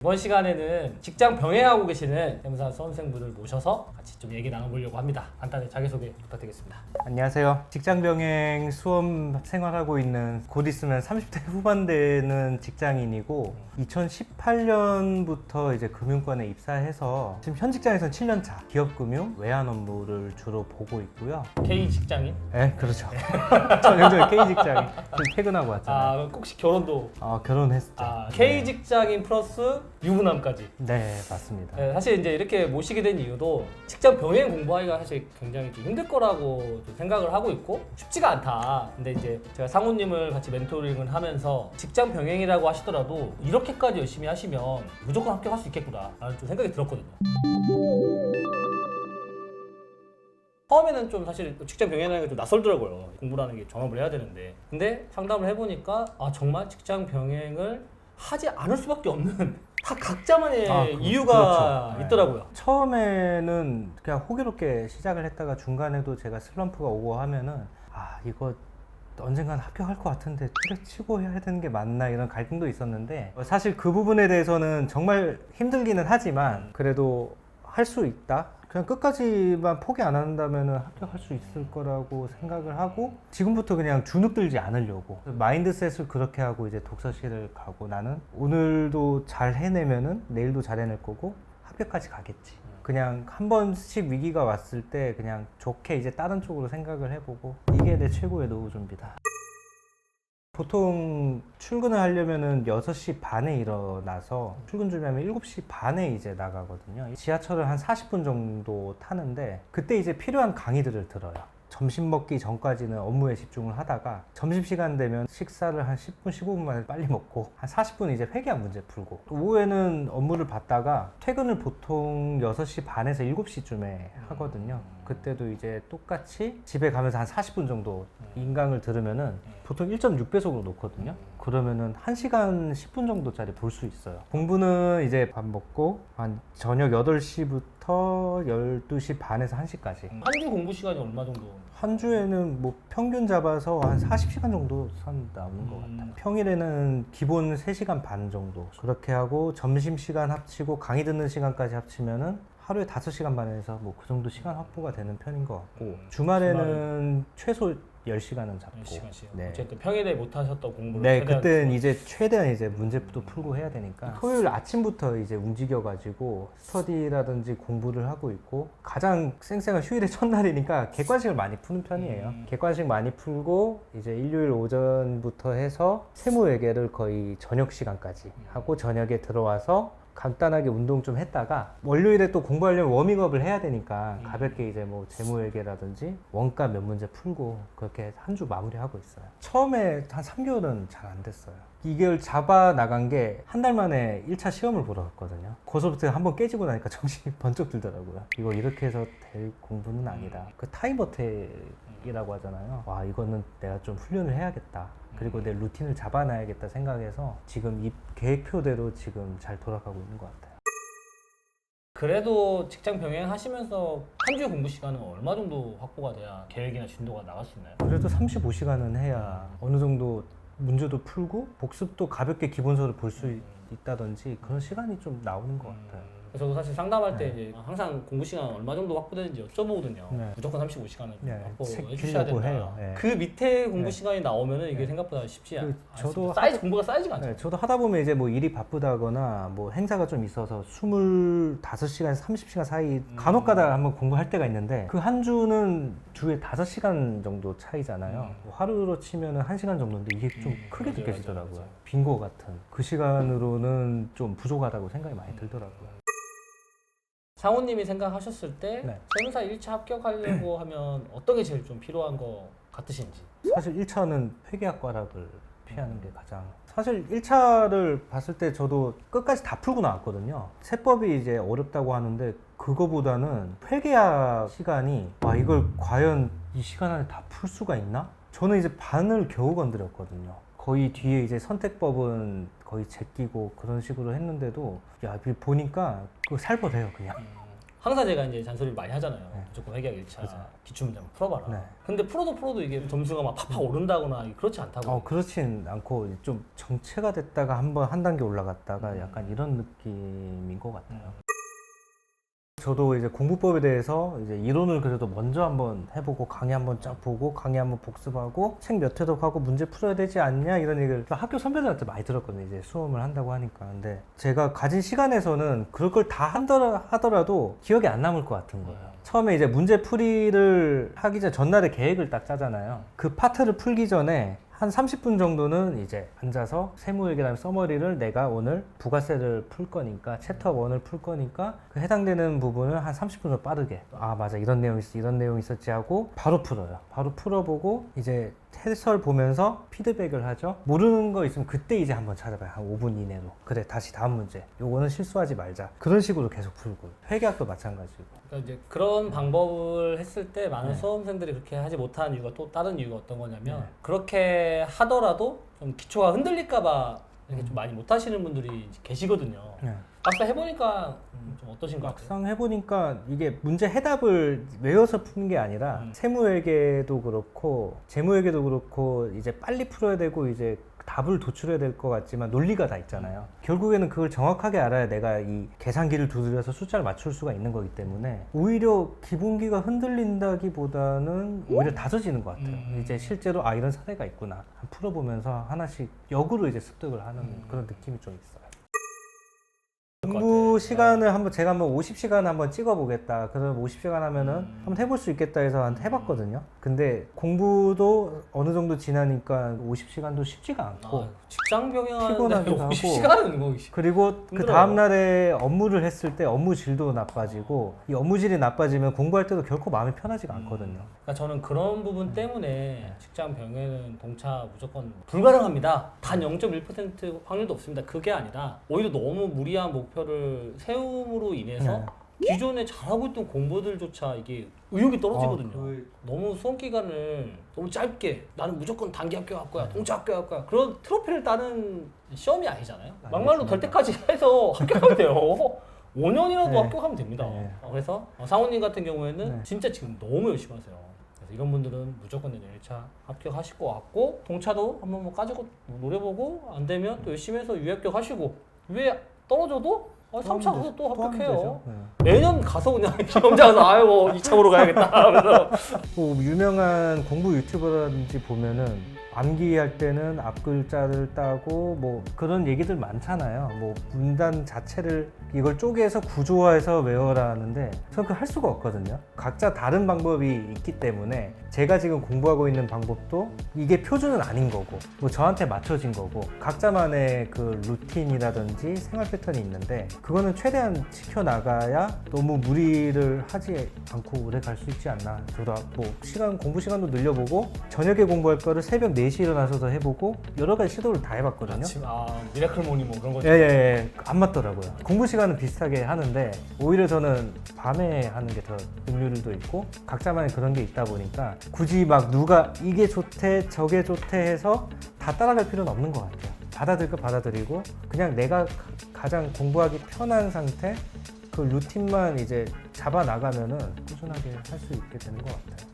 이번 시간에는 직장 병행하고 계시는 세무사 수험생분을 모셔서 같이 좀 얘기 나눠보려고 합니다. 간단히 자기소개 부탁드리겠습니다. 안녕하세요. 직장병행 수험 생활하고 있는 곧 있으면 30대 후반 되는 직장인이고 2018년부터 이제 금융권에 입사해서 지금 현 직장에서는 7년 차 기업금융 외환 업무를 주로 보고 있고요. K 직장인? 네, 그렇죠. 전형적인 K 직장인. 지금 퇴근하고 왔잖아요. 혹시 결혼도? 결혼했죠. K 직장인 플러스 유부남까지. 네, 맞습니다. 네, 사실 이제 이렇게 모시게 된 이유도 직장 병행 공부하기가 사실 굉장히 좀 힘들 거라고 좀 생각을 하고 있고 쉽지가 않다. 근데 이제 제가 상우님을 같이 멘토링을 하면서 직장 병행이라고 하시더라도 이렇게까지 열심히 하시면 무조건 합격할 수 있겠구나 라는 좀 생각이 들었거든요. 처음에는 좀 사실 직장 병행이라는 게 좀 낯설더라고요. 공부라는 게 전업을 해야 되는데. 근데 상담을 해보니까 정말 직장 병행을 하지 않을 수밖에 없는 다 각자만의 이유가 그렇죠. 있더라고요. 처음에는 그냥 호기롭게 시작을 했다가 중간에도 제가 슬럼프가 오고 하면은 이거 언젠간 합격할 것 같은데 때려치고 해야 되는 게 맞나 이런 갈등도 있었는데 사실 그 부분에 대해서는 정말 힘들기는 하지만 그래도 할 수 있다. 그냥 끝까지만 포기 안 한다면 합격할 수 있을 거라고 생각을 하고 지금부터 그냥 주눅들지 않으려고 마인드셋을 그렇게 하고 이제 독서실을 가고 나는 오늘도 잘 해내면은 내일도 잘 해낼 거고 합격까지 가겠지. 그냥 한 번씩 위기가 왔을 때 그냥 좋게 이제 다른 쪽으로 생각을 해보고 이게 내 최고의 노후 준비다. 보통 출근을 하려면은 6시 반에 일어나서 출근 준비하면 7시 반에 이제 나가거든요. 지하철을 한 40분 정도 타는데 그때 이제 필요한 강의들을 들어요. 점심 먹기 전까지는 업무에 집중을 하다가 점심시간 되면 식사를 한 10분, 15분 만에 빨리 먹고 한 40분 이제 회계학 문제 풀고 오후에는 업무를 받다가 퇴근을 보통 6시 반에서 7시쯤에 하거든요. 그때도 이제 똑같이 집에 가면서 한 40분 정도 인강을 들으면은 보통 1.6배속으로 놓거든요. 그러면은 1시간 10분 정도짜리 볼 수 있어요. 공부는 이제 밥 먹고 한 저녁 8시부터 12시 반에서 1시까지. 한 주 공부 시간이 얼마 정도? 한 주에는 뭐 평균 잡아서 한 40시간 정도 나오는 것 같아요. 평일에는 기본 3시간 반 정도 그렇게 하고 점심시간 합치고 강의 듣는 시간까지 합치면은 하루에 5시간 반에서 뭐 그 정도 시간 확보가 되는 편인 것 같고 주말에는 최소 10시간은 잡고 10시간씩. 네. 어쨌든 평일에 못 하셨던 공부를 네, 최대한 그때는 이제 최대한 이제 문제도 풀고 해야 되니까 토요일 아침부터 이제 움직여가지고 스터디라든지 공부를 하고 있고 가장 쌩쌩한 휴일의 첫날이니까 객관식을 많이 푸는 편이에요. 객관식 많이 풀고 이제 일요일 오전부터 해서 세무회계를 거의 저녁 시간까지 하고 저녁에 들어와서 간단하게 운동 좀 했다가 월요일에 또 공부하려면 워밍업을 해야 되니까 가볍게 이제 뭐 재무회계라든지 원가 몇 문제 풀고 그렇게 한 주 마무리하고 있어요. 처음에 한 3개월은 잘 안 됐어요. 이걸 잡아 나간 게 한 달 만에 1차 시험을 보러 갔거든요. 거기서부터 한번 깨지고 나니까 정신이 번쩍 들더라고요. 이거 이렇게 해서 될 공부는 아니다. 그 타임어택이라고 하잖아요. 와, 이거는 내가 좀 훈련을 해야겠다. 그리고 내 루틴을 잡아놔야겠다 생각해서 지금 이 계획표대로 지금 잘 돌아가고 있는 것 같아요. 그래도 직장 병행 하시면서 한 주 공부 시간은 얼마 정도 확보가 돼야 계획이나 진도가 나갈 수 있나요? 그래도 35시간은 해야 어느 정도 문제도 풀고 복습도 가볍게 기본서를 볼 수 있다든지 그런 시간이 좀 나오는 것 같아요. 저도 사실 상담할 때 이제 항상 공부 시간 얼마 정도 확보되는지 여쭤보거든요. 네. 무조건 35시간을 확보해 주셔야 지키려고 된다. 해요. 네. 그 밑에 공부 네. 시간이 나오면은 이게 생각보다 쉽지 저도 않습니다. 공부가 쌓이지가 않죠. 네, 저도 하다 보면 이제 뭐 일이 바쁘다거나 뭐 행사가 좀 있어서 25시간에서 30시간 사이 간혹 가다 한번 공부할 때가 있는데 그 한 주는 주에 5시간 정도 차이잖아요. 뭐 하루로 치면은 1시간 정도인데 이게 좀 크게 맞아요, 느껴지더라고요. 맞아요. 빈고 같은 그 시간으로는 좀 부족하다고 생각이 많이 들더라고요. 상우님이 생각하셨을 때 네. 세무사 1차 합격하려고 하면 어떤 게 제일 좀 필요한 거 같으신지? 사실 1차는 회계학 과락을 피하는 게 가장 사실 1차를 봤을 때 저도 끝까지 다 풀고 나왔거든요. 세법이 이제 어렵다고 하는데 그거보다는 회계학 시간이 이걸 과연 이 시간 안에 다 풀 수가 있나? 저는 이제 반을 겨우 건드렸거든요. 거의 뒤에 이제 선택법은 거의 제끼고 그런 식으로 했는데도 보니까 그거 살벌해요 그냥. 항상 제가 이제 잔소리를 많이 하잖아요. 네. 무조건 회계학 1차 그죠. 기출문제 풀어봐라. 네. 근데 풀어도 이게 점수가 막 팍팍 오른다거나 그렇지 않다고. 그렇진 않고 좀 정체가 됐다가 한번 한 단계 올라갔다가 약간 이런 느낌인 것 같아요. 저도 이제 공부법에 대해서 이제 이론을 그래도 먼저 한번 해보고 강의 한번 쫙 보고 강의 한번 복습하고 책 몇 회독하고 문제 풀어야 되지 않냐 이런 얘기를 학교 선배들한테 많이 들었거든요. 이제 수험을 한다고 하니까. 근데 제가 가진 시간에서는 그럴 걸 다 하더라도 기억이 안 남을 것 같은 거예요. 처음에 이제 문제 풀이를 하기 전 전날에 계획을 딱 짜잖아요. 그 파트를 풀기 전에 한 30분 정도는 이제 앉아서 세무회계랑 서머리를 내가 오늘 부가세를 풀 거니까 챕터 1을 풀 거니까 그 해당되는 부분을 한 30분 정도 빠르게 맞아 이런 내용 있어 이런 내용 있었지 하고 바로 풀어요. 바로 풀어보고 이제 해설 보면서 피드백을 하죠. 모르는 거 있으면 그때 이제 한번 찾아봐요. 한 5분 이내로. 그래 다시 다음 문제. 요거는 실수하지 말자. 그런 식으로 계속 풀고. 회계학도 마찬가지고. 그러니까 이제 그런 방법을 했을 때 많은 수험생들이 그렇게 하지 못하는 이유가 또 다른 이유가 어떤 거냐면 그렇게 하더라도 좀 기초가 흔들릴까봐 이렇게 좀 많이 못하시는 분들이 계시거든요. 막상 해보니까 좀 어떠신 것 같아요? 막상 해보니까 이게 문제 해답을 외워서 푸는 게 아니라 세무회계도 그렇고 재무회계도 그렇고 이제 빨리 풀어야 되고 이제 답을 도출해야 될 것 같지만 논리가 다 있잖아요. 결국에는 그걸 정확하게 알아야 내가 이 계산기를 두드려서 숫자를 맞출 수가 있는 거기 때문에 오히려 기본기가 흔들린다기보다는 오히려 다져지는 것 같아요. 이제 실제로 이런 사례가 있구나 풀어보면서 하나씩 역으로 이제 습득을 하는 그런 느낌이 좀 있어요. 공부 시간을 제가 한번 50시간 한번 찍어보겠다. 그럼 50시간 하면은 한번 해볼 수 있겠다 해서 해봤거든요. 근데 공부도 어느 정도 지나니까 50시간도 쉽지가 않고 직장 병행하는데 피곤하기도 하고 50시간은 뭐 그리고 그 다음날에 업무를 했을 때 업무 질도 나빠지고 이 업무 질이 나빠지면 공부할 때도 결코 마음이 편하지가 않거든요. 그러니까 저는 그런 부분 때문에 직장 병행은 동차 무조건 불가능합니다. 단 0.1% 확률도 없습니다. 그게 아니라 오히려 너무 무리한 목표를 세움으로 인해서 기존에 잘하고 있던 공부들조차 이게 의욕이 떨어지거든요. 너무 수험 기간을 너무 짧게 나는 무조건 단기 합격할 거야, 동차 합격할 거야. 그런 트로피를 따는 시험이 아니잖아요. 막말로 될 때까지 해서 합격하면 돼요. 5년이라도 합격하면 됩니다. 그래서 상훈님 같은 경우에는 진짜 지금 너무 열심히 하세요. 그래서 이런 분들은 무조건 내년 1차 합격하실 것 같고 동차도 한번 뭐 까지고 노려보고 안 되면 또 열심히 해서 유합격 하시고 왜 떨어져도 3차 가서 또 합격해요. 내년 가서 그냥 경험자 가서 2차로 가야겠다 하면서 뭐 유명한 공부 유튜버라든지 보면은 암기할 때는 앞글자를 따고 뭐 그런 얘기들 많잖아요. 뭐 문단 자체를 이걸 쪼개서 구조화해서 외워라 하는데 저는 그거 할 수가 없거든요. 각자 다른 방법이 있기 때문에 제가 지금 공부하고 있는 방법도 이게 표준은 아닌 거고 뭐 저한테 맞춰진 거고 각자만의 그 루틴이라든지 생활 패턴이 있는데 그거는 최대한 지켜나가야 너무 무리를 하지 않고 오래 갈 수 있지 않나. 저도 뭐 공부 시간도 늘려보고 저녁에 공부할 거를 새벽 4시에 일어나서도 해보고 여러 가지 시도를 다 해봤거든요. 아침 미라클 모닝 뭐 그런 거. 안 맞더라고요. 공부 시간은 비슷하게 하는데 오히려 저는 밤에 하는 게 더 능률도 있고 각자만의 그런 게 있다 보니까 굳이 막 누가 이게 좋대 저게 좋대 해서 다 따라갈 필요는 없는 것 같아요. 받아들일 거 받아들이고 그냥 내가 가장 공부하기 편한 상태 그 루틴만 이제 잡아 나가면은 꾸준하게 할 수 있게 되는 것 같아요.